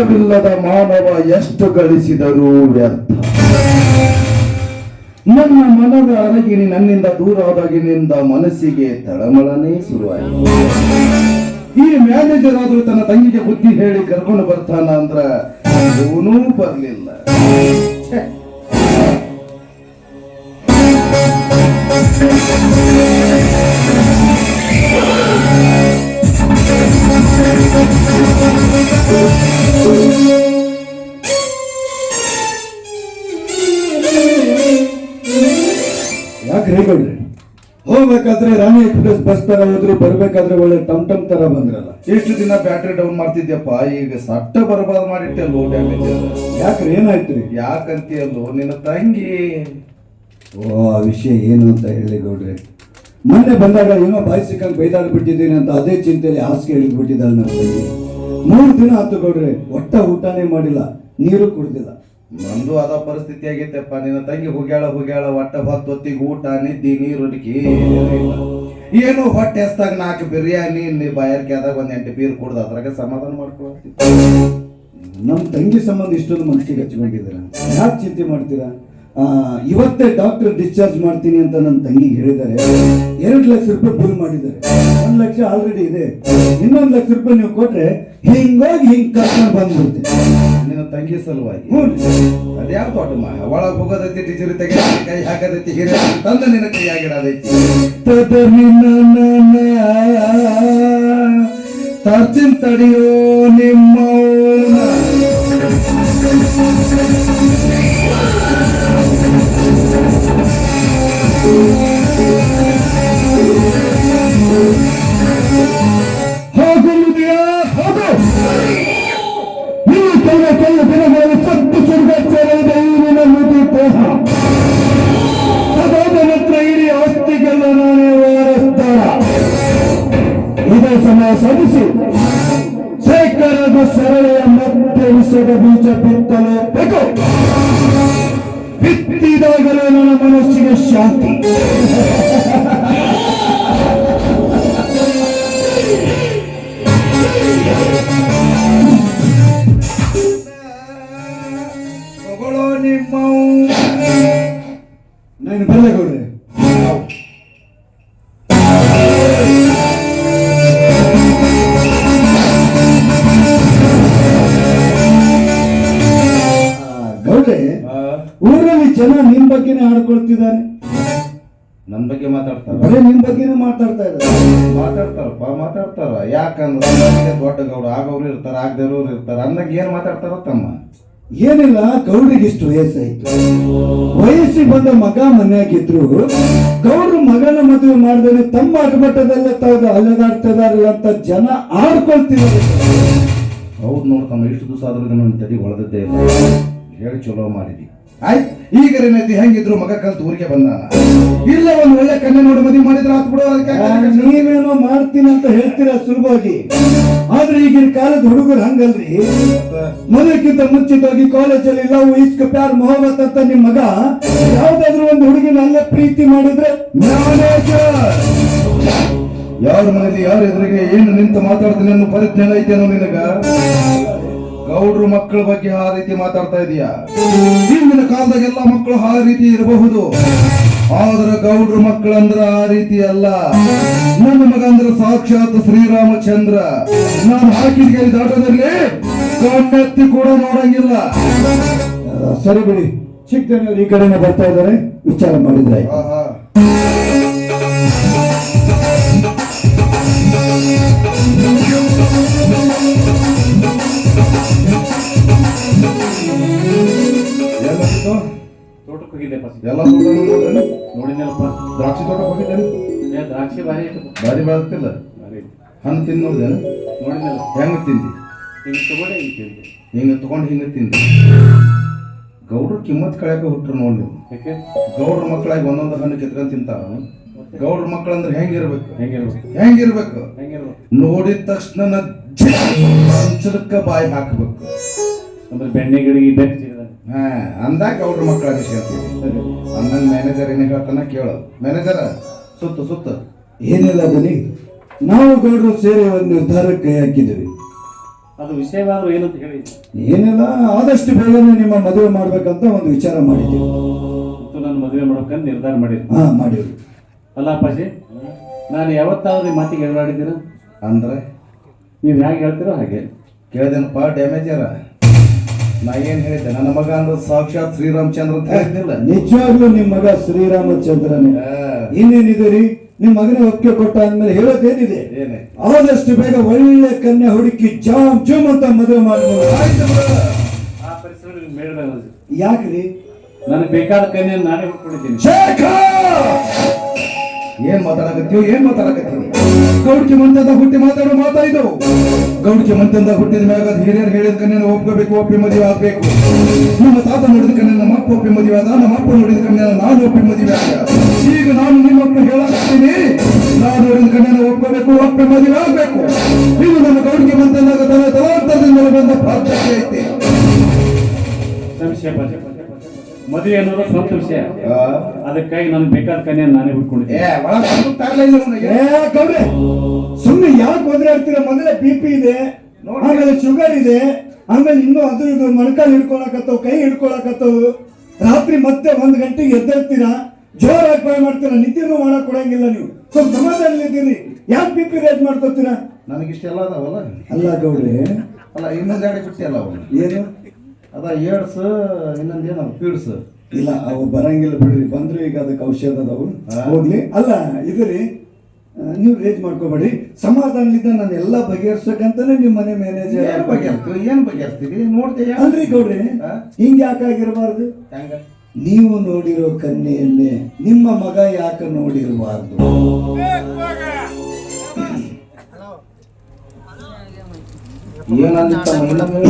ಇಷ್ಟವಿಲ್ಲದ ಮಾನವ ಎಷ್ಟು ಗಳಿಸಿದರೂ ವ್ಯರ್ಥ. ನನ್ನ ಮನದ ಅರಗಿನಿ ನನ್ನಿಂದ ದೂರಾದಾಗಿನಿಂದ ಮನಸ್ಸಿಗೆ ತಳಮಳನೇ ಶುರುವಾಯಿತು. ಈ ಮ್ಯಾನೇಜರ್ ಆದ್ರೂ ತನ್ನ ತಂಗಿಗೆ ಬುದ್ಧಿ ಹೇಳಿ ಕರ್ಕೊಂಡು ಬರ್ತಾನ ಅಂದ್ರ ಇವನೂ ಬರ್ಲಿಲ್ಲ. ಯಾಕ್ರಿ ಗೌಡ್ರಿ, ಹೋಗ್ಬೇಕಾದ್ರೆ ರಾಣಿ ಎಕ್ಸ್ಪ್ರೆಸ್ ಬಸ್ ತರ ಹೋದ್ರು, ಬರ್ಬೇಕಾದ್ರೆ ಒಳ್ಳೆ ಟಮ್ ಟಮ್ ತರ ಬಂದ್ರಲ್ಲ. ಎಷ್ಟು ದಿನ ಬ್ಯಾಟ್ರಿ ಡೌನ್ ಮಾಡ್ತಿದ್ಯಪ್ಪ, ಈಗ ಸಟ್ಟ ಬರಬಾರ್ದು ಮಾಡಿಟ್ಟೆಲ್ಲೋ ಡ್ಯಾಮೇಜ್. ಯಾಕ್ರಿ ಏನಾಯ್ತ್ರಿ? ಯಾಕಂತೀಯಲ್ಲೋ ನಿನ್ನ ತಂಗಿ. ಓ, ಆ ವಿಷಯ ಏನು ಅಂತ ಹೇಳಿ ಗೌಡ್ರೆ, ಮೊನ್ನೆ ಬಂದಾಗ ಏನೋ ಬಾಯಿ ಸಿಕ್ಕಂಗೆ ಬೈದಾಡ್ಬಿಟ್ಟಿದ್ದೀನಿ ಅಂತ ಅದೇ ಚಿಂತೆಯಲ್ಲಿ ಹಾಸಿಗೆ ಹಿಡಿದ್ಬಿಟ್ಟಿದ್ದಾಳೆ ನನ್ನ ತಂಗಿ. 3 ದಿನ ಆಯ್ತು ಗೌಡ್ರೆ, ಒಟ್ಟ ಊಟನೇ ಮಾಡಿಲ್ಲ, ನೀರು ಕುಡ್ದಿಲ್ಲ. ನಂದು ಅದ ಪರಿಸ್ಥಿತಿ ಆಗೈತೆಪ್ಪ. ನಿನ್ನ ತಂಗಿ ಹೋಗ್ಯಾಳ ಒಟ್ಟ ಹೊತ್ತಿಗೆ ಊಟ ನಿದ್ದಿ ನೀರು ಏನು ಹೊಟ್ಟೆ ಎಸ್ದಾಗ 4 ಬಿರಿಯಾನಿ ಬಾಯರ್ಕೆ ಆದಾಗ 1 8 ಬೀರ್ ಕುಡ್ದು ಅದ್ರಾಗ ಸಮಾಧಾನ ಮಾಡ್ಕೊಳ್ತೀವಿ. ನಮ್ಮ ತಂಗಿ ಸಂಬಂಧ ಇಷ್ಟೊಂದು ಮನಸ್ಸಿಗೆ ಹಚ್ಕೊಂಡಿದ್ದೀರಾ, ಯಾಕೆ ಚಿಂತೆ ಮಾಡ್ತೀರಾ? ಇವತ್ತೇ ಡಾಕ್ಟರ್ ಡಿಸ್ಚಾರ್ಜ್ ಮಾಡ್ತೀನಿ ಅಂತ ನನ್ನ ತಂಗಿಗೆ ಹೇಳಿದ್ದಾರೆ. 2 ಲಕ್ಷ ರೂಪಾಯಿ ಬಿಲ್ ಮಾಡಿದ್ದಾರೆ. 1 ಲಕ್ಷ ಆಲ್ರೆಡಿ ಇದೆ, ಇನ್ನೊಂದು 1 ಲಕ್ಷ ರೂಪಾಯಿ ನೀವು ಕೊಟ್ರೆ ಹಿಂಗಾಗಿ ಕರ್ಕೊಂಡು ಬಂದ್ಬಿಡ್ತೀನಿ ನಿನ್ನ ತಂಗಿ ಸಲುವಾಗಿ. ಅದ್ಯಾವ ದೊಡ್ಡ ಒಳಗೆ ಹೋಗೋದೈತಿ, ಟಿಚರಿ ತೆಗೆ ಕೈ ಹಾಕದೈತಿ, ಹಿರಿಯ ತಂದ ನಿನ್ನ ಕೈ ಆಗಿಡದೈತಿ. ತರ್ಚಿನ್ ತಡಿಯೋ ನಿಮ್ಮ ಹೋಗುವುದಿಯಾ ಹೋಗು. ನೀವು ಕೆಲವು ದಿನಗಳಲ್ಲಿ ಸತ್ತು ಸುರ್ಗಚ್ಚರಿದೆ ಈಗಿನ ಮುದಿ ದೇಹ. ಅದಾದ ನಂತರ ಇಡೀ ಆಸ್ತಿಗೆಲ್ಲ ನಾನೇ ವಾರಸ್ತಾರ. ಇದೇ ಸಮಯ ಸಲ್ಲಿಸಿ ಶೇಖರದ ಸರಳೆಯ ಮತ್ತೆ ವಿಷದ ಬೀಜ ಬಿತ್ತಲು ಬೇಕು. ಬಿತ್ತಿದಾಗಲೇ ನನ್ನ ಮನಸ್ಸಿಗೆ ಶಾಂತಿ. ನಾನು ಬರಲೇ ಗೌಡ್ರೆ. ಗೌಡ್ರೆ, ಊರಲ್ಲಿ ಜನ ನಿಮ್ ಬಗ್ಗೆನೇ ಆಡ್ಕೊಳ್ತಿದ್ದಾರೆ. ನನ್ನ ಬಗ್ಗೆ ಮಾತಾಡ್ತಾರ, ಬರೀ ನಿಮ್ ಬಗ್ಗೆನೇ ಮಾತಾಡ್ತಾ ಇದ್ದಾರೆ. ಮಾತಾಡ್ತಾರ. ಯಾಕಂದ್ರೆ ದೊಡ್ಡ ಗೌಡ ಆಗೋರು ಇರ್ತಾರ, ಆಗದವ್ರು ಇರ್ತಾರ. ಅಂದಾಗ ಏನ್ ಮಾತಾಡ್ತಾರ ತಮ್ಮ? ಏನಿಲ್ಲ, ಗೌಡ್ರಿಗೆ ಇಷ್ಟು ವಯಸ್ಸಾಯ್ತು, ವಯಸ್ಸಿಗೆ ಬಂದ ಮಗ ಮನೆಯಾಗಿದ್ರು ಗೌಡ್ರು ಮಗನ ಮದುವೆ ಮಾಡಿದ್ರೆ ತಮ್ಮ ಅಡ್ಬಟ್ಟದೆಲ್ಲ ತಾವು ಅಲೆದಾಡ್ತಾ ಇದಾರಲ್ಲ ಅಂತ ಜನ ಆಡ್ಕೊಳ್ತಿದ್ದಾರೆ. ಹೌದು ನೋಡ್ತಮ್ಮ, ಇಷ್ಟು ದಿವಸ ಆದ್ರೂ ನನ್ನ ತಡಿ ಹೊಳೆದದ್ದೇ ಇಲ್ಲ. ಹೇಳಿ ಚಲೋ ಮಾಡಿದಿ. ಆಯ್ತು, ಈಗ ಏನೈತಿ, ಹೆಂಗಿದ್ರು ಮಗ ಕಲ್ತು ಊರಿಗೆ ಬಂದಾನ. ಇಲ್ಲ ಒಂದು ಒಳ್ಳೆ ಕನ್ಯೆ ನೋಡಿ ಮದುವೆ ಮಾಡಿದ್ರೆ ಆತ್ ಬಿಡೋ. ನೀವೇನೋ ಮಾಡ್ತೀನಿ ಅಂತ ಹೇಳ್ತೀರಾ ಸುಲಭವಾಗಿ, ಆದ್ರೆ ಈಗಿನ ಕಾಲದ ಹುಡುಗರು ಹಂಗಲ್ರಿ. ಮದುವೆಕ್ಕಿಂತ ಮುಂಚಿತವಾಗಿ ಕಾಲೇಜಲ್ಲಿ ಲವ್ ಇಸ್ಕ್ ಪ್ಯಾರ್ ಮೊಹಬ್ಬತ್ ಅಂತ ನಿಮ್ ಮಗ ಯಾವ್ದಾದ್ರು ಒಂದು ಹುಡುಗಿನ ಅಲ್ಲೇ ಪ್ರೀತಿ ಮಾಡಿದ್ರೆ ಯಾರ ಮನೇಲಿ ಯಾರ ಎದುರಿಗೆ ಏನು ನಿಂತು ಮಾತಾಡ್ತೀನಿ ಅನ್ನೋ ಪರಿಜ್ಞಾನ ಐತೇನೋ ನಿನಗ? ಗೌಡ್ರು ಮಕ್ಕಳ ಬಗ್ಗೆ ಆ ರೀತಿ ಮಾತಾಡ್ತಾ ಇದೀಯಾ? ಹಿಂದಿನ ಕಾಲದಾಗ ಎಲ್ಲ ಮಕ್ಕಳು ಆ ರೀತಿ ಇರಬಹುದು, ಆದ್ರೆ ಗೌಡ್ರು ಮಕ್ಕಳಂದ್ರ ಆ ರೀತಿ ಅಲ್ಲ. ನನ್ನ ಮಗ ಅಂದ್ರೆ ಸಾಕ್ಷಾತ್ ಶ್ರೀರಾಮಚಂದ್ರ. ನಾನು ಹಾಕಿದ ಕೈ ದಾಟದಲ್ಲಿ ಕಣ್ಣೆತ್ತಿ ಕೂಡ ನೋಡಂಗಿಲ್ಲ. ಸರಿ ಬಿಡಿ, ಚಿಕ್ಕ ಜನರು ಈ ಕಡೆನೆ ಬರ್ತಾ ಇದ್ದಾರೆ, ವಿಚಾರ ಮಾಡಿದ್ರೆ. ತೋಟಕ್ಕೆ ಹೋಗಿದ್ದೆಪ್ಪ. ಎಲ್ಲ ನೋಡಿದ್ನಲ್ಲಪ್ಪ, ದ್ರಾಕ್ಷಿ ತೋಟ ಹೋಗಿದ್ದೇನೆ. ದ್ರಾಕ್ಷಿ ಭಾರಿ ಭಾರಿ ಬೆಳಗ್ತಿಲ್ಲ. ಹಣ್ಣು ತಿಂದು ನೋಡಿದೇನು? ನೋಡಿದ್ನಲ್ಲ. ಹೆಂಗ ತಿಂದಿ? ಹಿಂಗೆ ತಗೊಂಡೆ ಹಿಂಗೆ ತಿಂದೆ. ಹಿಂಗೆ ತಗೊಂಡು ಹಿಂಗೆ ತಿಂದಿ. ಗೌಡ್ರು ಕಿಮ್ಮತ್ ಕಳ್ಯಾಕ ಹುಟ್ರು ನೋಡಿ ನೀವು. ಯಾಕೆ? ಗೌಡ್ರ ಮಕ್ಕಳಾಗಿ ಒಂದೊಂದು ಹಣ್ಣು ಕಿತ್ಕೊಂಡ್ ತಿಂತಾರ. ಗೌಡ್ರ ಮಕ್ಕಳಂದ್ರೆ ಹೆಂಗಿರ್ಬೇಕು? ಹೆಂಗಿರ್ಬೇಕು? ನೋಡಿದ ತಕ್ಷಣ ಬಾಯಿ ಹಾಕಬೇಕು. ಅಂದ್ರೆ ಬೆಣ್ಣೆ ಗಿಡಗಿ ಬೆನ್ನ ಸಿಗದ. ಅಂದಾಗ ಗೌಡ್ರ ಮಕ್ಕಳಾಗಿ ಹೇಳ್ತೀವಿ. ಅಂದಂಗ ಮ್ಯಾನೇಜರ್ ಏನೇ ಹೇಳ್ತಾನ ಕೇಳೋದು. ಮ್ಯಾನೇಜರ್ ಸುತ್ತ. ಏನಿಲ್ಲ ಬನ್ನಿ, ನಾವು ಗೌಡ್ರು ಸೇರಿ ಒಂದು ನಿರ್ಧಾರಕ್ಕೆ ಕೈ ಹಾಕಿದ್ವಿ. ಅದು ವಿಷಯವಾದ್ರು ಏನಂತ ಹೇಳಿ ಏನಿಲ್ಲ, ಆದಷ್ಟು ಬೇಗನೆ ನಿಮ್ಮ ಮದುವೆ ಮಾಡ್ಬೇಕಂತ ಒಂದು ವಿಚಾರ ಮಾಡಿದ್ದೀವಿ. ಮತ್ತು ನಾನು ಮದುವೆ ಮಾಡ್ಬೇಕಂತ ನಿರ್ಧಾರ ಮಾಡಿದ್ದೆ. ಹಾ, ಮಾಡಿದ್ವಿ. ಅಲ್ಲ ಅಪ್ಪಾಜಿ, ನಾನು ಯಾವತ್ತಾದ್ರೂ ಈ ಮಾತಿಗೆ ಎಡವಾಡಿದ್ದೀರ? ಅಂದ್ರೆ ನೀವು ಹೇಗೆ ಹೇಳ್ತೀರೋ ಹಾಗೆ ಕೇಳ್ದೇನಪ್ಪ ಡ್ಯಾಮೇಜರ. ನಾ ಏನ್ ಹೇಳಿದ್ದೆ, ನನ್ನ ಮಗ ಅಂದ್ರೆ ಸಾಕ್ಷಾತ್ ಶ್ರೀರಾಮಚಂದ್ರ ಅಂತ ಹೇಳಿದ್ನಿಲ್ಲ. ನಿಜವಾಗ್ಲೂ ನಿಮ್ ಮಗ ಶ್ರೀರಾಮಚಂದ್ರನೇ. ಇನ್ನೇನಿದೆ ರೀ, ನಿಮ್ ಮಗನ ಒಪ್ಪಿಗೆ ಕೊಟ್ಟ ಅಂದ್ಮೇಲೆ ಹೇಳೋದೇನಿದೆ? ಏನೇ ಆದಷ್ಟು ಬೇಗ ಒಳ್ಳೆ ಕನ್ಯೆ ಹುಡುಕಿ ಜಾಮ್ ಜೂಮ್ ಅಂತ ಮದುವೆ ಮಾಡ್ಬೋದು. ಆ ಪರಿಸರ ಮೇಡ ಯಾಕ್ರಿ? ನನಗೆ ಬೇಕಾದ ಕನ್ಯೆಯನ್ನು ನಾನೇ ಹುಡ್ಕೊಂಡಿದ್ದೀನಿ. ಏನ್ ಮಾತಾಡಕತ್ತೀವಿ? ಗೌಡ್ಕಿ ಮಂತಂದ ಹುಟ್ಟಿ ಮಾತಾಡೋ ಮಾತಾಡಿದು. ಗೌಡ್ಕಿ ಮಂತಂದ ಹುಟ್ಟಿದ ಮ್ಯಾಗ ಹಿರಿಯರು ಹೇಳಿದ ಕನ್ಯೆನ ಒಪ್ಕೋಬೇಕು, ಒಪ್ಪಿ ಮದುವೆ ಆಗ್ಬೇಕು. ನಮ್ಮ ತಾತ ನೋಡಿದ ಕನ್ಯೆ ನಮ್ಮ ಅಪ್ಪ ಒಪ್ಪಿ ಮದುವೆ ಆದ, ನಮ್ಮ ಅಪ್ಪ ನೋಡಿದ ಕನ್ಯೆನ ನಾನು ಒಪ್ಪಿ ಮದುವೆ ಆದ. ಈಗ ನಾನು ನಿಮ್ಮಪ್ಪ ಹೇಳಾಕತ್ತೀನಿ, ನಾನು ನೋಡಿದ ಕನ್ಯೆನ ಒಪ್ಕೋಬೇಕು, ಒಪ್ಪಿ ಮದುವೆ ಆಗ್ಬೇಕು. ಇದು ನಮ್ಮ ಗೌಡ್ಕಿ ಮಂತಂದಾಗ ತಲಾಂತರದಿಂದ ಬಂದ ಪ್ರಾರ್ಥನೆ ಐತಿ. ಸಂಶಯ ಮದುವೆ ಅನ್ನೋದು ಸ್ವಂತ ವಿಷಯ. ಅದಕ್ಕಾಗಿ ನನಗೆ ಬೇಕಾದ ಕನ್ಯೆಯನ್ನು ನಾನೇ ಹುಡ್ಕೊಂಡಿದ್ದೀನಿ. ಗೌಡ್ರೆ, ಸುಮ್ಮನೆ ಯಾಕೆ ತೊಂದರೆ ಆಗ್ತೀರ? ಮೊದಲೇ BP ಇದೆ, ಆಮೇಲೆ ಶುಗರ್ ಇದೆ, ಆಮೇಲೆ ಇನ್ನೂ ಅದು ಇದು ಮೊಣಕಾಲು ಹಿಡ್ಕೊಳಕತ್ತವು, ಕೈ ಹಿಡ್ಕೊಳಕತ್ತವು. ರಾತ್ರಿ ಮತ್ತೆ 1 ಗಂಟೆಗೆ ಎದ್ದೇಳ್ತೀರಾ, ಜೋರಾಗಿ ಭಯ ಮಾಡ್ತೀರಾ, ನಿದ್ರೆನೂ ಮಾಡಕ್ ಕೊಡಂಗಿಲ್ಲ. ನೀವು ಸ್ವಲ್ಪ ಸಮಾಧಾನಲ್ಲಿದ್ದೀರಿ, ಯಾಕೆ BP ರೇಟ್ ಮಾಡ್ಕೊತೀರಾ? ನನಗಿಷ್ಟೆಲ್ಲ ಅದಾವಲ್ಲ. ಅಲ್ಲ ಗೌಡ್ರೆ, ಅಲ್ಲ ಇನ್ನೊಂದು ಗಾಡಿ ಬಿಟ್ಟಿಲ್ಲ ಅವನು. ಏನು ಅದ ಏಡ್ಸ್, ಇನ್ನೊಂದೇನು ಪೀಡ್ಸ್. ಇಲ್ಲ, ಅವು ಬರಂಗಿಲ್ಲ ಬಿಡ್ರಿ. ಬಂದ್ರು ಈಗ ಅದಕ್ಕೆ ಔಷಧ ಅದಾವು, ಹೋಗ್ಲಿ. ಅಲ್ಲ ಇದ್ರಿ, ನೀವು ರೇಜ್ ಮಾಡ್ಕೋಬೇಡಿ, ಸಮಾಧಾನದಿಂದ ನಾನು ಎಲ್ಲ ಬಗೆಹರಿಸಬೇಕಂತಾನೆ ನಿಮ್ಮ ಮನೆ ಮ್ಯಾನೇಜರ್. ಏನ್ ಬಗೆಹರಿಸ್ತೀವಿ ನೋಡ್ತೀಯ ಅಲ್ರಿ ಗೌಡ್ರಿ, ಹಿಂಗ ಯಾಕಾಗಿರಬಾರ್ದು? ನೀವು ನೋಡಿರೋ ಕನ್ಯೆಯನ್ನೇ ನಿಮ್ಮ ಮಗ ಯಾಕೆ ನೋಡಿರಬಾರ್ದು?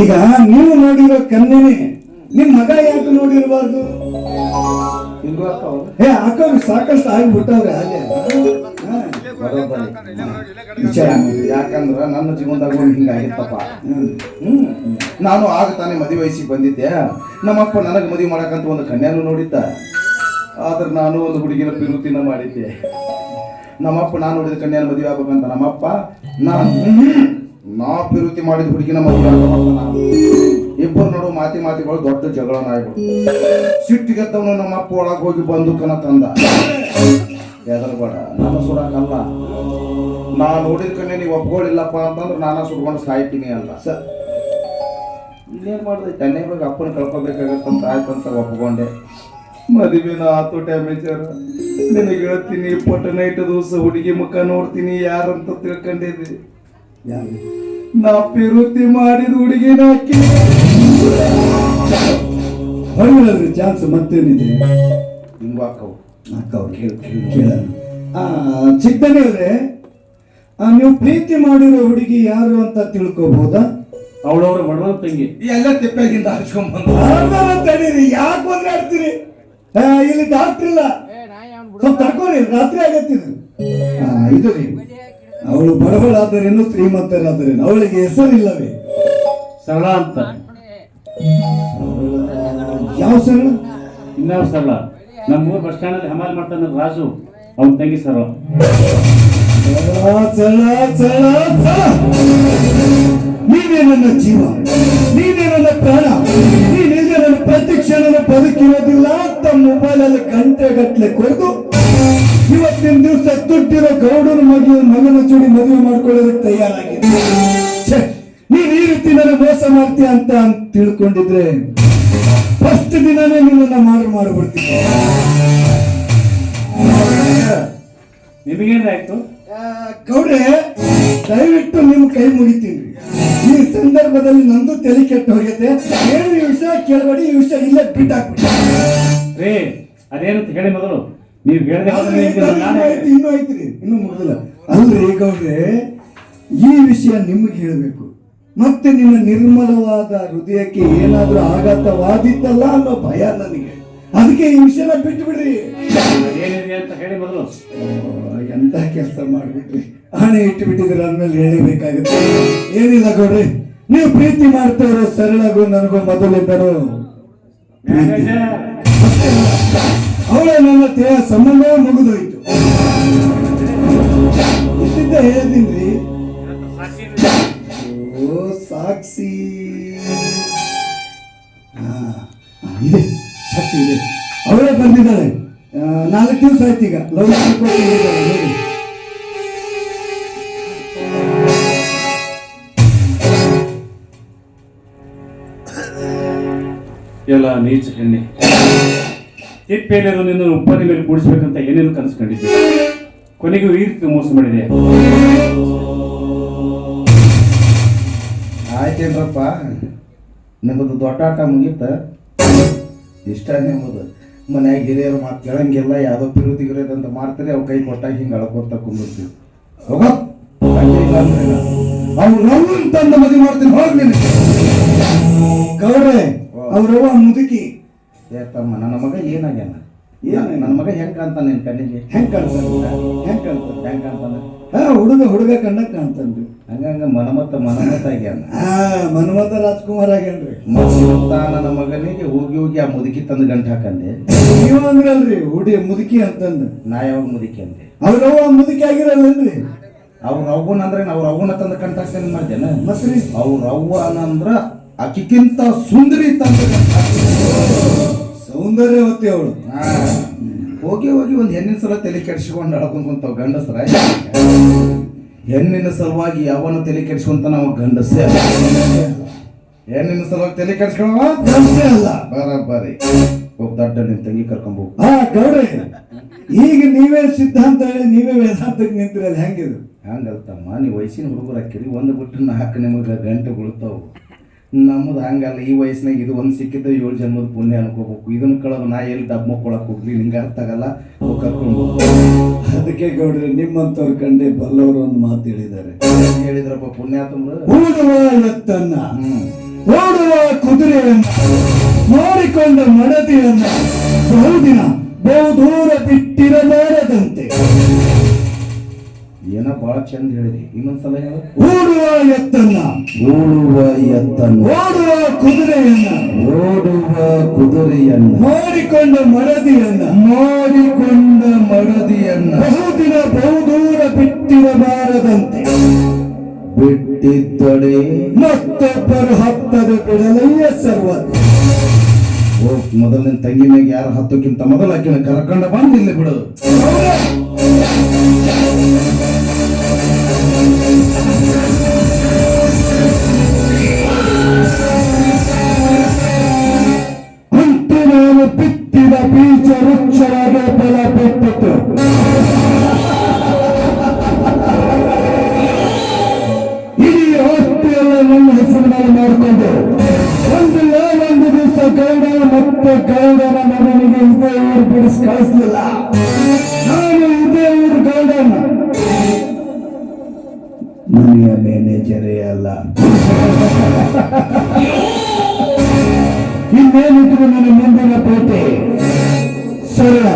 ಈಗ ನೀವು ನೋಡಿರೋ ಕನ್ಯೆನೇ ನಿಮ್ ಮಗ ಯಾಕೆ ನೋಡಿರಬಾರ್ದು? ಅಕ್ಕ ಸಾಕಷ್ಟು ಆಗಿಬಿಟ್ಟವ್ರೆ ಹಾಗೆ. ಯಾಕಂದ್ರ ನನ್ನ ಜೀವನದಾಗ ಹಿಂಗಾಗಿತ್ತಪ್ಪ. ನಾನು ಆಗ ತಾನೇ ಮದುವೆ ವಯಸ್ಸಿಗೆ ಬಂದಿದ್ದೆ. ನಮ್ಮಪ್ಪ ನನಗೆ ಮದುವೆ ಮಾಡಕಂತ ಒಂದು ಕನ್ಯಾನು ನೋಡಿದ್ದ. ಆದ್ರೆ ನಾನು ಒಂದು ಹುಡುಗಿನ ಪಿರುತಿನ ಮಾಡಿದ್ದೆ. ನಮ್ಮಪ್ಪ ನಾನು ನೋಡಿದ ಕನ್ಯಾನ ಮದುವೆ ಆಗ್ಬೇಕಂತ ನಮ್ಮಪ್ಪ ನಾ ಪಿರುತಿ ಮಾಡಿದ ಹುಡುಗಿನ ಮದುವೆ ಆಗ್ಬೇಕಂತ ಇಬ್ಬರು ನೋಡು ಮಾತಿಗಳು ದೊಡ್ಡ ಜಗಳನ ಆಗ್ಬಿಟ್ಟು ಸಿಟ್ಟಿಗೆದ್ದವನು ನಮ್ಮಪ್ಪ ಒಳಗೆ ಹೋಗಿ ಬಂದೂಕನ ತಂದ. ಹೆದರ್ಬೇಡ, ನಾನು ಸುಡಕಲ್ಲ, ನಾ ನೋಡಿದ ಕನ್ಯೆ ನೀವು ಒಪ್ಕೊಳ್ಳಿಲ್ಲಪ್ಪ ಅಂತಂದ್ರೆ ನಾನು ಸುಡ್ಕೊಂಡು ಸಾಯ್ತೀನಿ ಅಂತ. ಇನ್ನೇನ್ ಮಾಡಿದೆ, ತನ್ನೇ ಬಗ್ಗೆ ಅಪ್ಪನ ಕಳ್ಕೊಬೇಕಾಗತ್ತಂತ ಆಯ್ತಂತ ಒಪ್ಕೊಂಡೆ. ಮದುವೆನ ಆತು ಡ್ಯಾಮೇಜರ್. ನಿನಗೆ ಹೇಳ್ತೀನಿ, ಪಟ ನೈಟ್ ದಿವಸ ಹುಡುಗಿ ಮುಖ ನೋಡ್ತೀನಿ ಯಾರಂತ ತಿಳ್ಕೊಂಡಿದ್ದೆ. ನಾ ಪಿರುತಿ ಮಾಡಿದ ಹುಡುಗಿನ ಹಾಕಿ ಹೊರಗಡೆ ಚಾನ್ಸ್ ಮತ್ತೇನಿದೆ? ಹಿಂಗ ಹಾಕವು ಚಿಕ್ಕದವ್ರೆ, ನೀವು ಪ್ರೀತಿ ಮಾಡಿರೋ ಹುಡುಗಿ ಯಾರು ಅಂತ ತಿಳ್ಕೋಬಹುದಾ? ಅವಳವ್ರ ಬಡವ ತಂಗಿ. ಎಲ್ಲ ತಿಪ್ಪಾಗಿಂದ ಹಚ್ಕೊಂಡ್ಬಂದು ತಡೀರಿ, ಯಾಕೆ ಬಂದಾಡ್ತೀರಿ? ಇಲ್ಲಿ ಡಾಕ್ಟರ್ ಇಲ್ಲ, ಸ್ವಲ್ಪ ತಡ್ಕೋರಿ, ರಾತ್ರಿ ಆಗತ್ತಿದೆ. ಇದು ರೀ, ಅವಳು ಬಡವಳಾದರೇನು ಶ್ರೀಮಂತರಾದರೇನು ಅವಳಿಗೆ ಹೆಸರಿಲ್ಲವೇ? ಸರಳ ಅಂತ. ಯಾವ ಸರಳ? ಇನ್ಯಾವ ಸರಳ? ನಮ್ಮೂರು ಬಸ್ ಸ್ಟ್ಯಾಂಡ್ ಅಲ್ಲಿ ಹಮಾಲ್ ಮಾಡ್ತಾನೆ ರಾಜು, ಅವನ ತಂಗಿ ಸರಳ. ನೀನೇ ನನ್ನ ಜೀವ, ನೀನೇ ನನ್ನ ಪ್ರಾಣ, ನೀನಿಲ್ಲದೆ ನನ್ನ ಪ್ರತಿ ಕ್ಷಣನ ಬದುಕಿರೋದಿಲ್ಲ ಅಂತ ಮೊಬೈಲಲ್ಲಿ ಗಂಟೆಗಟ್ಟಲೆ ಕೊರೆದು ಇವತ್ತಿನ ದಿವಸ ತುಟ್ಟಿರೋ ಗೌಡನ ಮಗನ ಜೋಡಿ ಮದುವೆ ಮಾಡ್ಕೊಳ್ಳೋದಕ್ಕೆ ತಯಾರಾಗಿದೆ. ನೀನ್ ಈ ರೀತಿ ನನ್ನ ಮೋಸ ಮಾಡ್ತೀಯ ಅಂತ ತಿಳ್ಕೊಂಡಿದ್ರೆ ಫಸ್ಟ್ ದಿನನೇ ನಿನ್ನನ್ನ ಮಾಡ್ಬಿಡ್ತೀನಿ. ನಿಮಗೇನಾಯ್ತು ಗೌಡ್ರೆ? ದಯವಿಟ್ಟು ನಿಮ್ ಕೈ ಮುಗಿತೀನಿ. ಈ ಸಂದರ್ಭದಲ್ಲಿ ನಂದು ತಲೆ ಕೆಟ್ಟು ಹೋಗೈತೆ. ಏನು ಈ ವಿಷಯ ಕೇಳಬೇಡಿ, ಈ ವಿಷಯ ಇಲ್ಲೇ ಬಿಟ್ಟಾಕ್ಬಿಡಿ. ರೇ, ಅದೇನಂತ ಹೇಳಿ ಮೊದಲು. ನೀವು ಇನ್ನೂ ಐತ್ರಿ, ಇನ್ನೂ ಮುಗಿದಿಲ್ಲ. ಅಲ್ರಿ ಗೌಡ್ರೆ, ಈ ವಿಷಯ ನಿಮಗೆ ಹೇಳಬೇಕು. ಮತ್ತೆ ನಿಮ್ಮ ನಿರ್ಮಲವಾದ ಹೃದಯಕ್ಕೆ ಏನಾದ್ರೂ ಆಘಾತವಾದಿತ್ತಲ್ಲ ಅನ್ನೋ ಭಯ ನನಗೆ. ಅದಕ್ಕೆ ಈ ವಿಷಯನ ಬಿಟ್ಟು ಬಿಡ್ರಿ. ಏನಿದೆ ಅಂತ ಹೇಳಿ ಮೊದಲು. ಎಂತ ಕೆಲಸ ಮಾಡ್ಬಿಟ್ರಿ, ಹಣೆ ಇಟ್ಟು ಬಿಟ್ಟಿದ್ರೆ ಅಂದ್ಮೇಲೆ ಹೇಳಬೇಕಾಗುತ್ತೆ. ಏನಿಲ್ಲ ಗೌಡ್ರಿ, ನೀವು ಪ್ರೀತಿ ಮಾಡ್ತಾ ಇರೋ ಸರಳಗೂ ನನಗೂ ಮೊದಲಿದ್ದರು ಅವಳ ನನ್ನ ದೇಹ ಸಂಬಂಧ ಮುಗಿದೋಯ್ತು. ಇಷ್ಟಿದ್ದ ಹೇಳ್ತೀನಿ. ಓ ಸಾಕ್ಷಿ ಇದೆ, ಸಾಕ್ಷಿ ಇದೆ, ಅವಳೇ ಬಂದಿದ್ದಾಳೆ. 4 ದಿವಸ ಆಯ್ತು ಈಗ ಲವ್ ನೋಡಿ. ಎಲ್ಲ ನೀಚ ಹೆಣ್ಣೆ, ತಿಪ್ಪೇಲಿರೋ ನಿನ್ನ ಉಪ್ಪನಿ ಮೇಲೆ ಕೂಡಿಸ್ಬೇಕಂತ ಏನೇನು ಕನಸ್ಕೊಂಡಿದ್ದೆ, ಕೊನೆಗೂ ಈ ರೀತಿ ಮೋಸ ಮಾಡಿದೆ. ಆಯ್ತೇನ್ರಪ್ಪ, ನಿಮ್ಮದು ದೊಡ್ಡ ಆಟ ಮುಗೀತ. ಇಷ್ಟ ನಿಮ್ಮದು ಮನ್ಯಾಗ ಹಿರಿಯರು ಮಾತು ಕೇಳಂಗಿಲ್ಲ, ಯಾವುದೋ ಪಿರುತಿ ಗಿರೋದಂತ ಮಾಡ್ತಾರೆ. ಅವು ಕೈ ಕೊಟ್ಟಾಗ ಹಿಂಗೆ ಅಳ್ಕೊತ ಕುಂದಿರ್ತೀವಿ. ಅವ್ರು ರವ್ವನ್ ತಂದು ಮದುವೆ ಮಾಡ್ತೀನಿ ಹೋಗ್ತೀನಿ. ಗೌಡ್ರೆ ಅವ್ರವ್ವ ಮುದುಕಿ. ತಮ್ಮ ನನ್ನ ಮಗ ಏನಾಗ್ಯಾನ? ನನ್ನ ಮಗ ಹೆಂಗ್ ಕಾಣ್ತಾನ ನಿನ್ ಕಣ್ಣಿಗೆ? ಹೆಂಗ್ ಕಾಣ್ತಾನ? ಹೆಂಗ್ ಕಾಣ್ತಾನ? ಹುಡುಗ ಕಂಡಕ್ ಕಾಣ್ತಾನ್ರಿ. ಹಂಗಂಗ ಮನಮತ್ತ ಆಗ್ಯಾನ. ಮನ್ಮಥ ರಾಜ್ಕುಮಾರ್ ಆಗ್ಯಾನ್ರಿ. ನನ್ನ ಮಗನಿಗೆ ಹೋಗಿ ಹೋಗಿ ಆ ಮುದುಕಿ ತಂದು ಗಂಟು ಹಾಕಂದೆ. ನೀವು ಅಂದ್ರಲ್ರಿ ಮುದುಕಿ ಅಂತಂದು. ನಾ ಯಾವಾಗ ಮುದುಕಿ ಅಂದೆ? ಅವ್ರವ್ವ ಮುದುಕಿ ಆಗಿರಲ್ಲೇನ್ರಿ? ಅವ್ರ ಅವ್ವನ ಅಂದ್ರೆ ಅವ್ರ ಅವ್ವನ ತಂದು ಗಂಟು ಹಾಕ್ತೇನೆ ಮಾಡ್ತೇನೆ. ಮತ್ರಿ ಅವ್ರ ಅವ್ವನಂದ್ರ ಆಕಿಕ್ಕಿಂತ ಸುಂದರಿ ತಂದು ಸೌಂದರ್ಯವತಿ ಅವಳು. ಹೋಗಿ ಹೋಗಿ ಒಂದು ಹೆಣ್ಣಿನ ಸಲ ತಲೆ ಕೆಡಿಸ್ಕೊಂಡು ಅಳ್ಕೊಂಡ್ ಕುಂತಾವ್ ಗಂಡಸರ. ಹೆಣ್ಣಿನ ಸಲುವಾಗಿ ಯಾವನು ತಲೆ ಕೆಡಿಸ್ಕೊಂತ ನಾವು ಗಂಡಸೇ. ಹೆಣ್ಣಿನ ಸಲುವಾಗಿ ತಲೆ ಕೆಡಿಸ್ಕೊಳವ ಅಲ್ಲ. ಬರೀ ಹೋಗ್ ದಡ್ಡ ನಿನ್ ತಂಗಿ ಕರ್ಕೊಂಬೋಗು. ಗೌಡ್ರೆ ಈಗ ನೀವೇ ಸಿದ್ಧಾಂತ ಹೇಳಿ ನೀವೇ ವೇದಾಂತಕ್ಕೆ ನಿಂತಿರೋದು ಹೆಂಗಿದು? ಹಂಗಲ್ತಮ್ಮ, ನೀವು ವಯಸ್ಸಿನ ಹುಡುಗರು ಹಾಕಿರಿ, ಒಂದು ಬಿಟ್ಟು 4 ನಿಮಗೆ ಗಂಟೆ ಬೀಳ್ತಾವು. ನಮ್ಮದು ಹಂಗಲ್ಲ. ಈ ವಯಸ್ಸಿನಾಗ ಇದು ಒಂದು ಸಿಕ್ಕಿದ್ದು 7 ಜನ್ಮದ ಪುಣ್ಯ ಅನ್ಕೋಬೇಕು. ಇದನ್ನ ಕಳೆದು ನಾ ಎಲ್ಲಿ ಡಬ್ಬ ಮಕ್ಕೊಳಕ್ ಹೋಗ್ಲಿ, ನಿಂಗೆ ಅರ್ಥ ಆಗಲ್ಲ. ಕರ್ಕೊಂಡು ಅದಕ್ಕೆ ಗೌಡ್ರೆ ನಿಮ್ಮಂತವ್ರ ಕಂಡೆ ಬಲ್ಲವರು ಒಂದು ಮಾತು ಹೇಳಿದ್ದಾರೆ. ಹೇಳಿದ್ರಪ್ಪ ಪುಣ್ಯಾತ್ಮರು. ಓಡುವ ಎತ್ತನ್ನ, ಓಡುವ ಕುದುರೆಯನ್ನ, ನೋಡಿಕೊಂಡ ಮಡದಿಯನ್ನ ಬಹುದಿನ ಬಹುದೂರ ಬಿಟ್ಟಿರಬಾರದಂತೆ. ಏನೋ ಬಹಳ ಚಂದ ಹೇಳಿದ್ರಿ, ಇನ್ನೊಂದ್ಸಲ ಹೇಳ. ಓಡುವ ಎತ್ತನ್ನ, ಓಡುವ ಎತ್ತನ್ನು, ಓಡುವ ಕುದುರೆಯನ್ನ, ಓಡುವ ಕುದುರೆಯನ್ನ, ನೋಡಿಕೊಂಡ ಮಡದಿಯನ್ನ, ಮಾಡಿಕೊಂಡ ಮಡದಿಯನ್ನ ಬಹುದಿನ ಬಹುದೂರ ಬಿಟ್ಟಿರಬಾರದಂತೆ. ಬಿಟ್ಟಿದ್ದಡೆ ಮತ್ತೊಬ್ಬರು ಹತ್ತದ ಬಿಡಲಯ್ಯ ಸರ್ವಜ್ಞ. ಮೊದಲಿನ ತಂಗಿ ಮ್ಯಾಗ ಯಾರು ಹತ್ತಕ್ಕಿಂತ ಮೊದಲು ಆಕಿನ ಕರ್ಕೊಂಡ ಬಂದು ಇಲ್ಲಿ ಬಿಡು. ಅಂತೂ ನಾನು ಬಿತ್ತಿದ ಬೀಜ ವೃಕ್ಷವಾದ ಫಲ ಬಿಟ್ಟಿತು. ಇಡೀ ಆಸ್ತಿಯೆಲ್ಲ ನನ್ನ ಹೆಸರಿನಲ್ಲಿ ಮಾಡಿಕೊಂಡು ಒಂದು ದಿವಸ ಗೌಡ ಮತ್ತೆ ಗೌಡನ ಮಗನಿಗೆ ಇದೇ ಊರು ಬಿಡಿಸಿ ಕಳಿಸ್ಲಿಲ್ಲ. ನಾನು ಇದೇ ಊರು ಗೌಡನ ಮನೆಯ ಮ್ಯಾನೇಜರೇ ಅಲ್ಲ. ಇನ್ನೇನಿದ್ರು ನನ್ನ ಮುಂದಿನ ಪೇಟೆ ಸರಳ